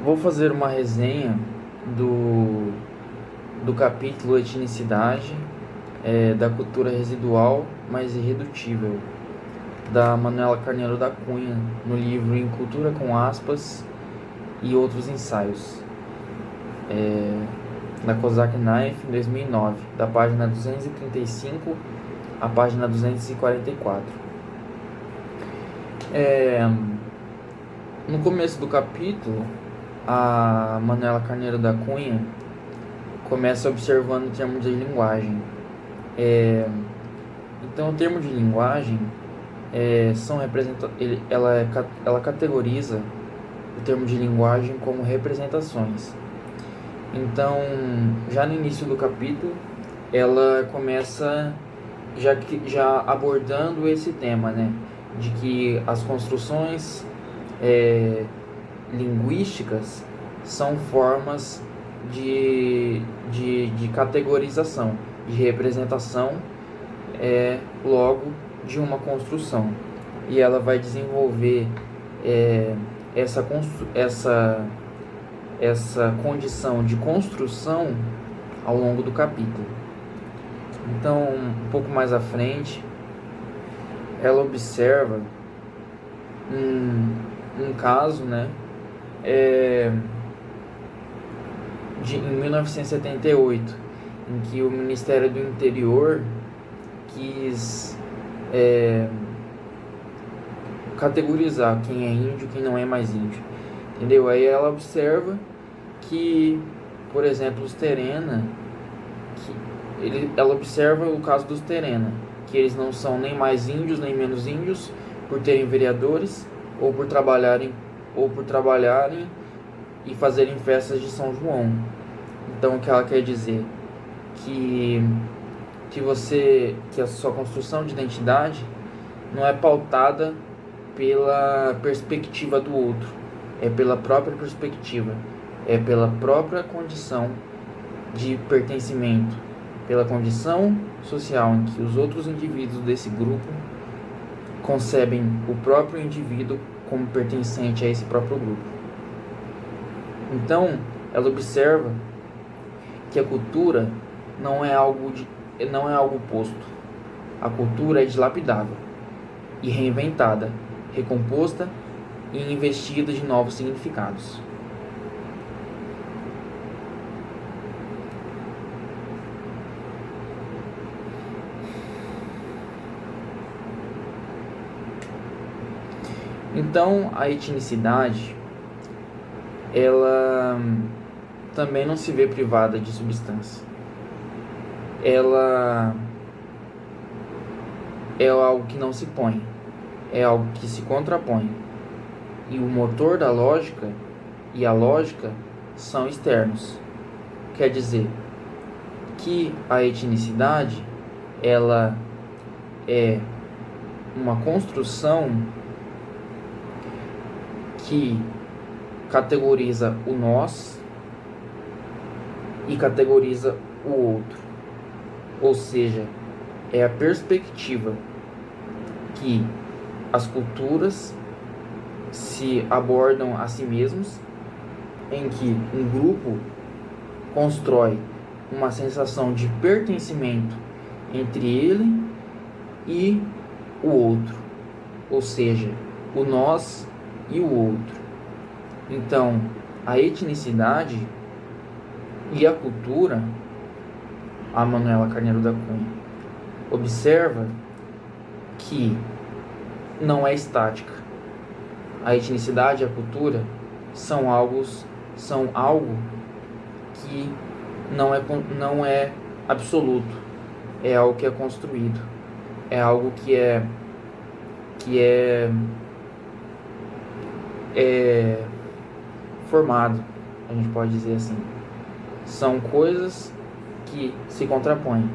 Vou fazer uma resenha do capítulo Etnicidade, da cultura residual, mas irredutível, da Manuela Carneiro da Cunha, no livro Em Cultura com Aspas e Outros Ensaios, da Kozak Knife, em 2009, da página 235 à página 244. No começo do capítulo, a Manuela Carneiro da Cunha começa observando o termo de linguagem. Então, o termo de linguagem ela categoriza o termo de linguagem como representações. Então, já no início do capítulo, ela começa já abordando esse tema, né, de que as construções linguísticas são formas de categorização, de representação, logo de uma construção. E ela vai desenvolver essa condição de construção ao longo do capítulo. Então, um pouco mais à frente, ela observa um caso, né, em 1978, em que o Ministério do Interior quis categorizar quem é índio e quem não é mais índio, entendeu? Aí ela observa que, por exemplo, os Terena, ela observa o caso dos Terena, que eles não são nem mais índios nem menos índios por terem vereadores ou por trabalharem e fazerem festas de São João. Então, o que ela quer dizer? Que a sua construção de identidade não é pautada pela perspectiva do outro, é pela própria perspectiva, é pela própria condição de pertencimento, pela condição social em que os outros indivíduos desse grupo concebem o próprio indivíduo como pertencente a esse próprio grupo. Então, ela observa que a cultura não é algo posto. A cultura é dilapidável e reinventada, recomposta e investida de novos significados. Então, a etnicidade, ela também não se vê privada de substância. Ela é algo que não se põe, é algo que se contrapõe. E o motor da lógica e a lógica são externos. Quer dizer que a etnicidade, ela é uma construção que categoriza o nós e categoriza o outro. Ou seja, é a perspectiva que as culturas se abordam a si mesmos, em que um grupo constrói uma sensação de pertencimento entre ele e o outro, ou seja, o nós e o outro. Então, a etnicidade e a cultura, a Manuela Carneiro da Cunha observa que não é estática. A etnicidade e a cultura são algo que não é absoluto, é algo que é construído, é algo que é formado, a gente pode dizer assim. São coisas que se contrapõem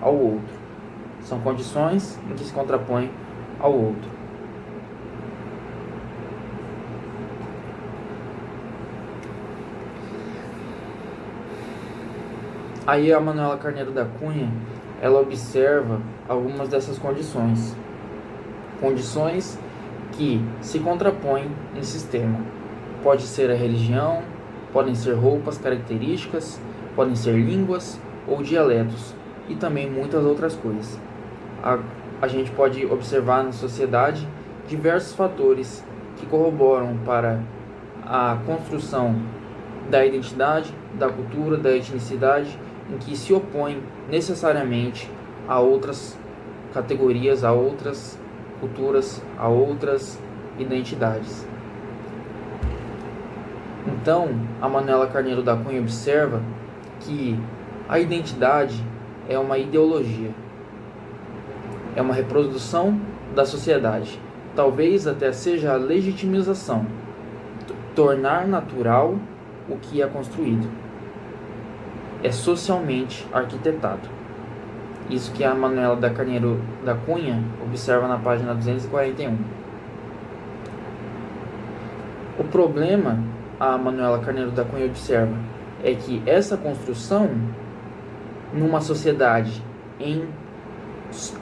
ao outro. São condições em que se contrapõem ao outro. Aí a Manuela Carneiro da Cunha, ela observa algumas dessas condições que se contrapõem em sistema. Pode ser a religião, podem ser roupas características, podem ser línguas ou dialetos e também muitas outras coisas. A gente pode observar na sociedade diversos fatores que corroboram para a construção da identidade, da cultura, da etnicidade, em que se opõem necessariamente a outras categorias, a outras culturas, a outras identidades. Então, a Manuela Carneiro da Cunha observa que a identidade é uma ideologia, é uma reprodução da sociedade, talvez até seja a legitimização, tornar natural o que é construído. É socialmente arquitetado. Isso que a Manuela da Carneiro da Cunha observa na página 241. O problema, a Manuela Carneiro da Cunha observa, é que essa construção, numa sociedade em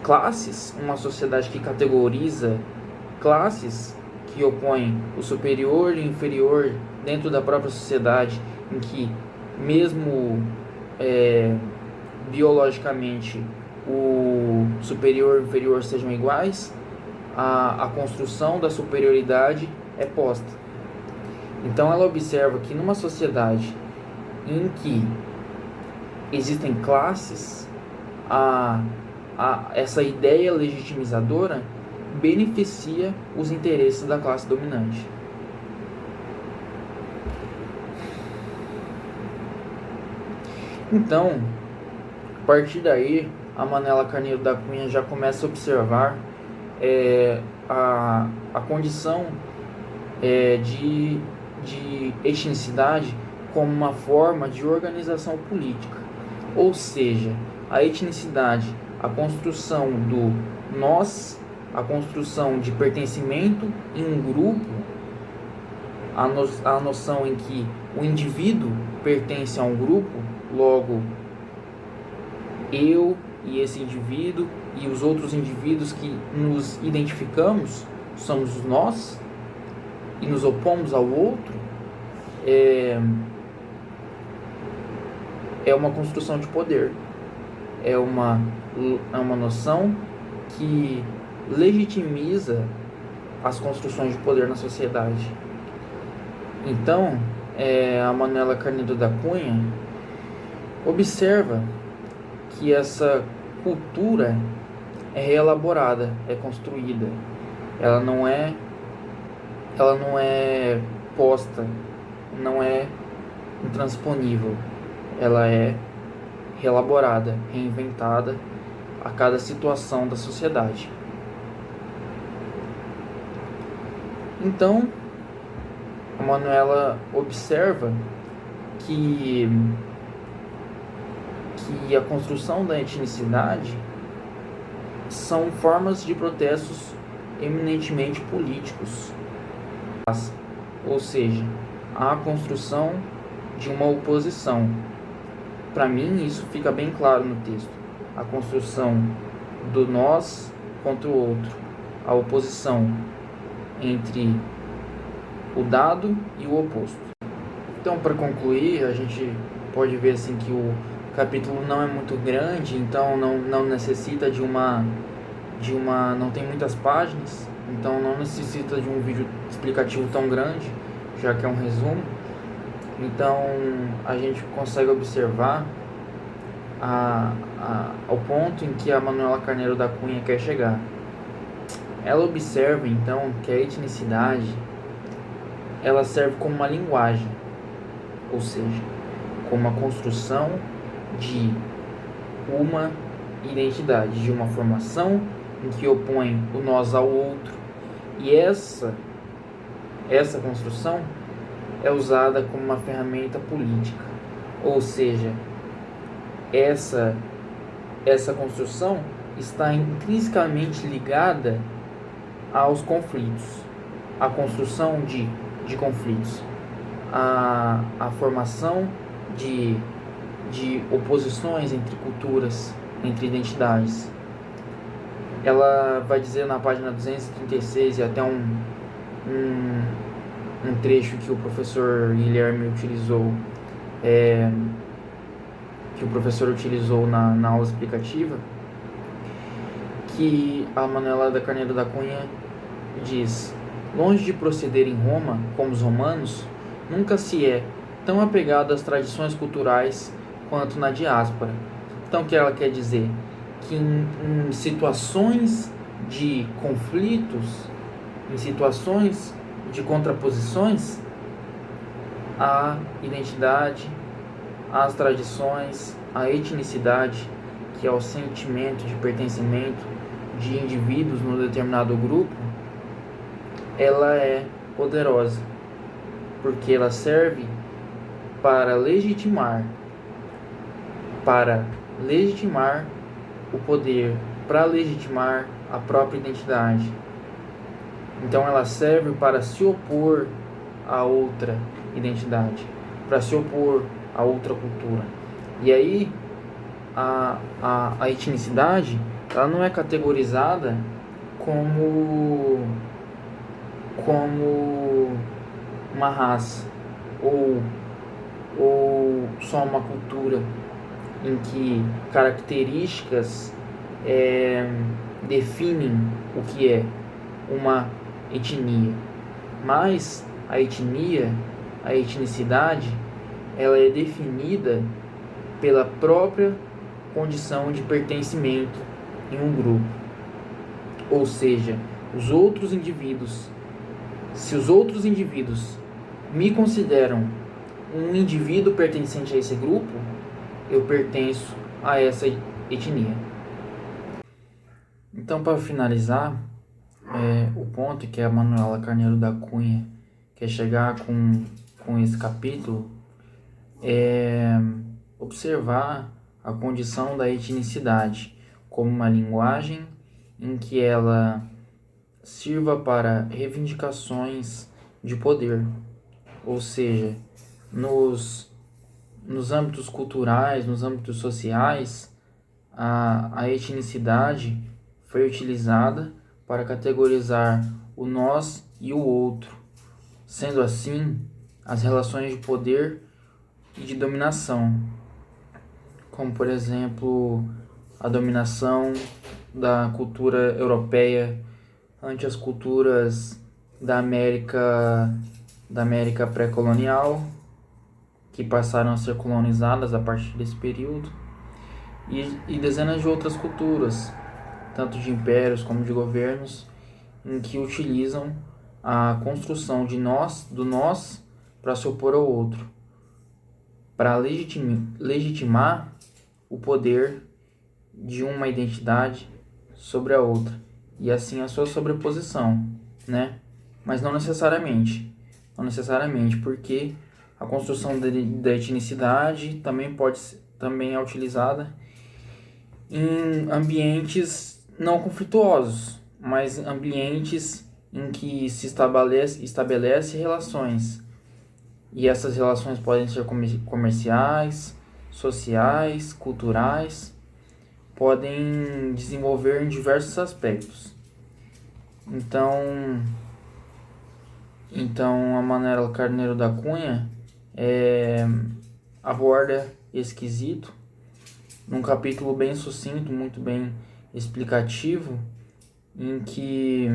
classes, uma sociedade que categoriza classes, que opõe o superior e o inferior dentro da própria sociedade, em que mesmo biologicamente o superior e o inferior sejam iguais, a construção da superioridade é posta. Então ela observa que numa sociedade em que existem classes, essa ideia legitimizadora beneficia os interesses da classe dominante. Então, a partir daí, a Manuela Carneiro da Cunha já começa a observar a condição de etnicidade como uma forma de organização política. Ou seja, a etnicidade, a construção do nós, a construção de pertencimento em um grupo, a noção em que o indivíduo pertence a um grupo, logo eu e esse indivíduo e os outros indivíduos que nos identificamos somos nós e nos opomos ao outro, é uma construção de poder, é uma noção que legitimiza as construções de poder na sociedade. Então, a Manuela Carneiro da Cunha observa que essa cultura é reelaborada, é construída, ela não é posta, não é intransponível, ela é reelaborada, reinventada a cada situação da sociedade. Então, a Manuela observa que a construção da etnicidade são formas de protestos eminentemente políticos, ou seja, a construção de uma oposição. Para mim, isso fica bem claro no texto. A construção do nós contra o outro, a oposição entre o dado e o oposto. Então, para concluir, a gente pode ver assim que o capítulo não é muito grande, então não necessita de uma não tem muitas páginas, então não necessita de um vídeo explicativo tão grande, já que é um resumo. Então a gente consegue observar ao ponto em que a Manuela Carneiro da Cunha quer chegar. Ela observa então que a etnicidade ela serve como uma linguagem, ou seja, como uma construção de uma identidade, de uma formação em que opõe o nós ao outro, e essa construção é usada como uma ferramenta política, ou seja, essa construção está intrinsecamente ligada aos conflitos, à construção de conflitos, à formação de oposições entre culturas, entre identidades. Ela vai dizer na página 236 e até um trecho que o professor Guilherme utilizou, na aula explicativa, que a Manuela da Carneiro da Cunha diz: longe de proceder em Roma, como os romanos, nunca se é tão apegado às tradições culturais quanto na diáspora. Então, o que ela quer dizer? Que em situações de conflitos, em situações de contraposições, a identidade, as tradições, a etnicidade, que é o sentimento de pertencimento de indivíduos num determinado grupo, ela é poderosa, porque ela serve para legitimar o poder, para legitimar a própria identidade. Então ela serve para se opor a outra identidade, para se opor a outra cultura. E aí a etnicidade, ela não é categorizada como uma raça ou só uma cultura em que características definem o que é uma etnia, mas a etnicidade, ela é definida pela própria condição de pertencimento em um grupo. Ou seja, se os outros indivíduos me consideram um indivíduo pertencente a esse grupo, eu pertenço a essa etnia. Então, para finalizar, o ponto que a Manuela Carneiro da Cunha quer chegar com esse capítulo é observar a condição da etnicidade como uma linguagem em que ela sirva para reivindicações de poder, ou seja, nos âmbitos culturais, nos âmbitos sociais, a etnicidade foi utilizada para categorizar o nós e o outro, sendo assim as relações de poder e de dominação, como por exemplo a dominação da cultura europeia ante as culturas da América pré-colonial, que passaram a ser colonizadas a partir desse período, e dezenas de outras culturas, tanto de impérios como de governos, em que utilizam a construção do nós para se opor ao outro, para legitimar o poder de uma identidade sobre a outra, e assim a sua sobreposição, né? Mas não necessariamente, porque a construção da etnicidade também é utilizada em ambientes não conflituosos, mas ambientes em que se estabelece relações. E essas relações podem ser comerciais, sociais, culturais, podem desenvolver em diversos aspectos. Então a Manuela Carneiro da Cunha aborda esse quesito num capítulo bem sucinto, muito bem explicativo, em que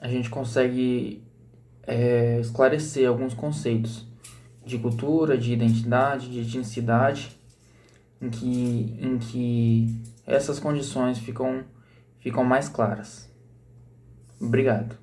a gente consegue esclarecer alguns conceitos de cultura, de identidade, de etnicidade, em que essas condições ficam mais claras. Obrigado.